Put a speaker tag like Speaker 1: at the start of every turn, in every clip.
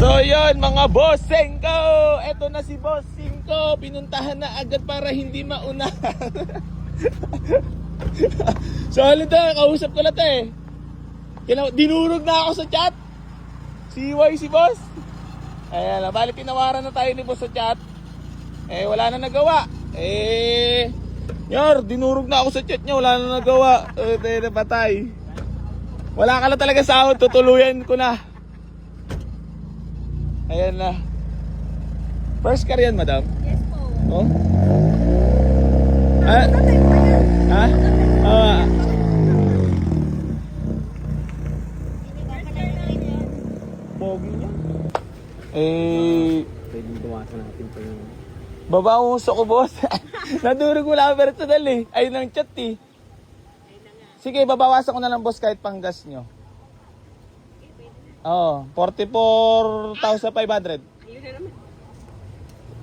Speaker 1: So yun mga bossing ko, eto na si bossing ko, pinuntahan na agad para hindi mauna. Solid na, kausap ko na to eh. Dinurog na ako sa chat. Si boss. Ayan, bali tinawaran na tayo ni boss sa chat. Eh wala na nagawa. Dinurog na ako sa chat niya, wala na nagawa. Patay. Wala ka na talaga sahod, tutuluyan ko na. Ayan na. First car yan, madam?
Speaker 2: Yes po.
Speaker 1: Oh? Ha? Pogi niya.
Speaker 3: Pwedeng bawasan natin pa yung...
Speaker 1: Baba ang uso ko, boss. Nadurog mo lang personal eh. Ay, ng chat eh. Sige, babawasan ko na lang, boss, kahit pang gas nyo. Oo, 44,500.
Speaker 2: Ayun na naman.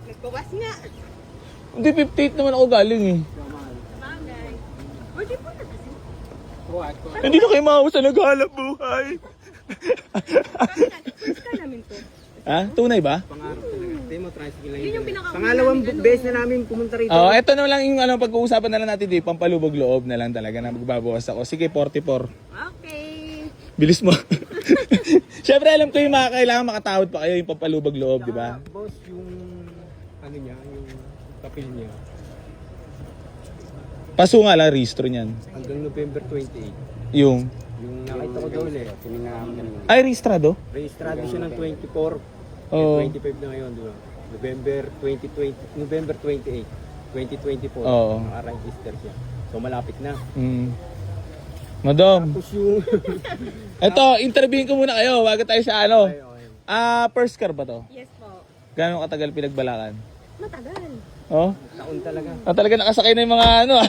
Speaker 2: Nagbawas nga.
Speaker 1: Hindi, 58 naman ako galing eh.
Speaker 2: Bagay. Pwede po na kasi.
Speaker 1: Hindi na kayo maawa sa naghalap buhay.
Speaker 2: First car namin to.
Speaker 1: Ha? Tunay ba?
Speaker 3: Pangarap talaga. Hindi mo, tricycle lang
Speaker 2: Yun yung
Speaker 3: yun.
Speaker 2: pinaka-
Speaker 3: Pangalawang beses na namin pumunta rito.
Speaker 1: Oo, eto na lang yung pag-uusapan na lang natin dito. Pampalubog loob na lang talaga na magbabawas ako. Sige, 44.
Speaker 2: Okay.
Speaker 1: Bilis mo. Siyempre alam ko yung mga kailangan makatawad pa kayo yung pampalubog loob, di ba?
Speaker 3: Boss, yung... Ano niya, yung papel niya.
Speaker 1: Paso nga lang registro niyan.
Speaker 3: Hanggang November 28.
Speaker 1: Yung...
Speaker 3: Yung nakita ko daw ulit.
Speaker 1: Ay, registrado?
Speaker 3: Rehistrado siya ng 24.
Speaker 1: Oo.
Speaker 3: 25 na ngayon, di ba? November 28, 2024.
Speaker 1: Oo.
Speaker 3: Naka-register siya. So malapit na.
Speaker 1: Madam,
Speaker 3: Tapos yung...
Speaker 1: eto, interviewin ko muna kayo bago tayo sa ano. First car ba to?
Speaker 2: Yes po.
Speaker 1: Gano'ng katagal pinagbalakan?
Speaker 2: Matagal.
Speaker 1: Oh?
Speaker 3: Taon talaga.
Speaker 1: Talaga nakasakay na yung mga ano.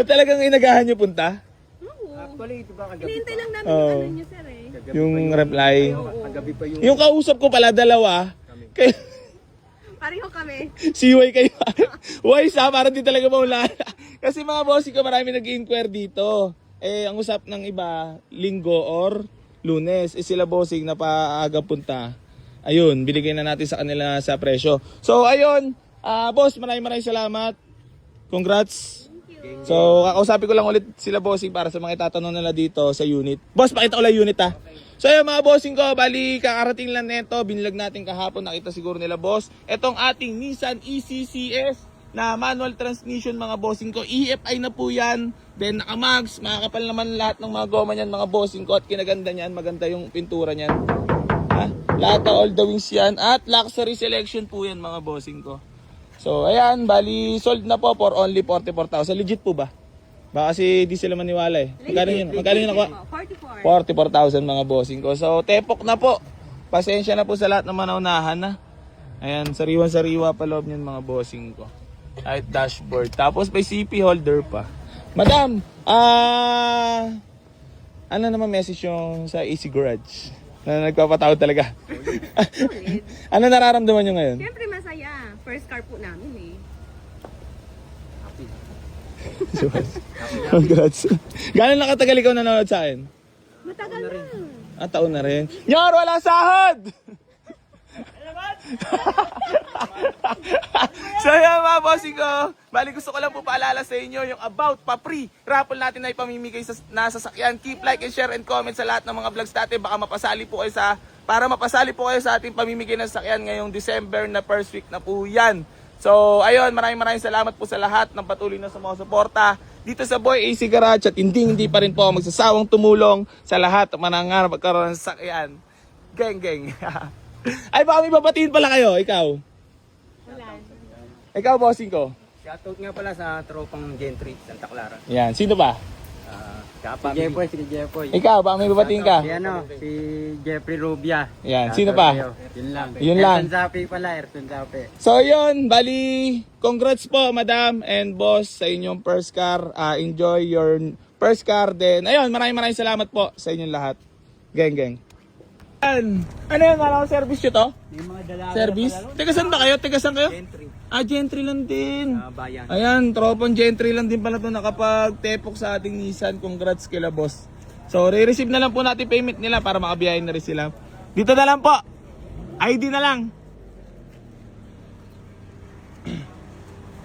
Speaker 1: Talagang inagahan nyo punta?
Speaker 2: Oo.
Speaker 3: Actually, ito ba kagabi
Speaker 2: Hinihintay
Speaker 3: pa?
Speaker 2: lang namin
Speaker 1: Oo.
Speaker 2: yung ano nyo, sir eh.
Speaker 3: Kagabi
Speaker 1: Yung
Speaker 3: pa
Speaker 1: reply.
Speaker 3: Kagabi pa yung...
Speaker 1: Yung kausap ko pala, dalawa. Kay
Speaker 2: Pareho kami.
Speaker 1: CY kayo. Why sa? Para di talaga maula. Kasi mga bossy ko, marami nag-inquire dito. Ang usap ng iba, linggo or lunes. Sila bossing na paaga punta. Ayun, binigay na natin sa kanila sa presyo. So, ayun. Boss, maraming salamat. Congrats. So, kakausapin ko lang ulit sila bossing para sa mga itatanong nila dito sa unit. Boss, pakita ko lang unit ha. So ayun mga bossing ko, bali kakarating lang nito, binilag natin kahapon, nakita siguro nila boss. Etong ating Nissan ECCS na manual transmission mga bossing ko, EFI na po yan. Then naka-mags, makakapal naman lahat ng mga goma niyan mga bossing ko at kinaganda niyan, maganda yung pintura niyan. Ha? Lahat na all the wings yan at luxury selection po yan mga bossing ko. So ayan, bali sold na po for only 44,000. Legit po ba? Baka kasi di sila maniwala eh. Magkano yun nakuha?
Speaker 2: 44.
Speaker 1: 44,000 mga bossing ko. So, tepok na po. Pasensya na po sa lahat ng manaunahan na. Ayan, sariwan-sariwa pa loob niyan mga bossing ko. Kahit dashboard. Tapos may CP holder pa. Madam, ano naman message yung sa AC Garage? Na nagpapatawad talaga. Ano nararamdaman nyo ngayon?
Speaker 2: Siyempre masaya. First car po namin eh.
Speaker 1: Congrats. Gano'n nakatagal ikaw nanonood sa akin?
Speaker 2: Matagal na.
Speaker 1: Taon na rin. Nyor, wala sahod! So yan mga bossing ko, bali gusto ko lang po paalala sa inyo yung about pa-free raffle natin na ipamimigay sa sasakyan. Keep like and share and comment sa lahat ng mga vlogs natin. Baka mapasali po kayo para mapasali po kayo sa ating pamimigay ng sasakyan ngayong December na first week na po yan. So ayun, maraming salamat po sa lahat ng patuloy na sumusuporta dito sa Boy AC Garage at hindi pa rin po ako magsasawang tumulong sa lahat ng manangarap magkaroon ng sasakyan. Geng. Ay baka may babatiin pala kayo, ikaw.
Speaker 2: Wala.
Speaker 1: Ikaw bossing ko.
Speaker 3: Shoutout nga pala sa tropang Gentry, Santa Clara.
Speaker 1: Yan, sino ba?
Speaker 3: Si Jeffoy.
Speaker 1: Ikaw, baka may babatiin ka?
Speaker 3: Si Jeffrey Rubia.
Speaker 1: Yan, sino pa?
Speaker 3: Yun lang.
Speaker 1: Yun lang.
Speaker 3: Erton Zapi.
Speaker 1: So yun, bali, congrats po madam and boss sa inyong first car. Enjoy your first car din. Ayun, maraming salamat po sa inyong lahat. Geng. Ano yun, maraming service nyo to?
Speaker 3: Yung mga dalaga.
Speaker 1: Service? Taga saan ba kayo? Taga saan kayo?
Speaker 3: Gentry.
Speaker 1: Gentry lang din.
Speaker 3: Bayan.
Speaker 1: Ayan, tropang Gentry lang din pala to nakapag-tepok sa ating Nissan. Congrats kila boss. So, re-receive na lang po natin payment nila para makabiyahin na rin sila. Dito na lang po. ID na lang.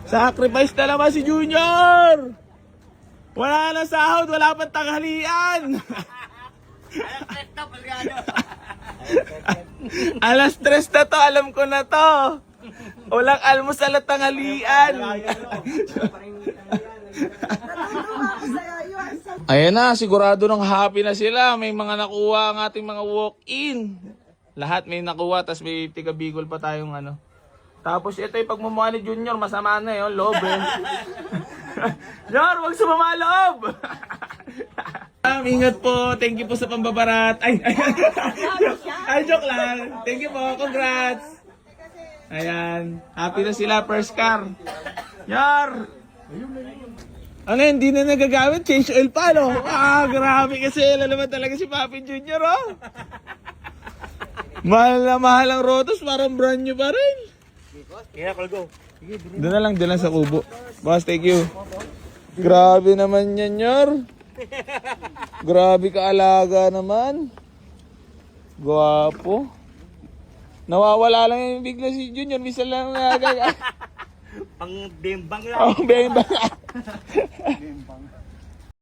Speaker 1: Sacrifice na naman si Junior! Wala na sahod, wala pang tanghalian! Alas 3 na to, alam ko na to. Walang almusal at tanghalian. Ayan na, sigurado ng happy na sila. May mga nakuha ang ating mga walk-in. Lahat may nakuha, tas may tiga Bicol pa tayong ano. Tapos ito yung pagmumukha ni Junior, masama na yun, loob eh. Junior, wag sumama loob! Ingat po, thank you po sa pambabarat. Ay, joke lang. Thank you po, congrats. Ayan, happy na sila, first car. Yar! Ano, hindi na nagagamit, change oil pa, no? Ah, grabe kasi, lalaman talaga si Papi Junior, oh. Mahal na mahal ang Rotos, parang brand new pa rin.
Speaker 3: Kaya, Kolgo.
Speaker 1: Doon na lang, doon lang sa kubo. Boss, thank you. Grabe naman yan, Yor. Grabe kaalaga naman. Gwapo. Nawawala lang yung bigla si Junior. Misa lang nagagaya.
Speaker 3: Pang bimbang lang.
Speaker 1: Oh, bembang.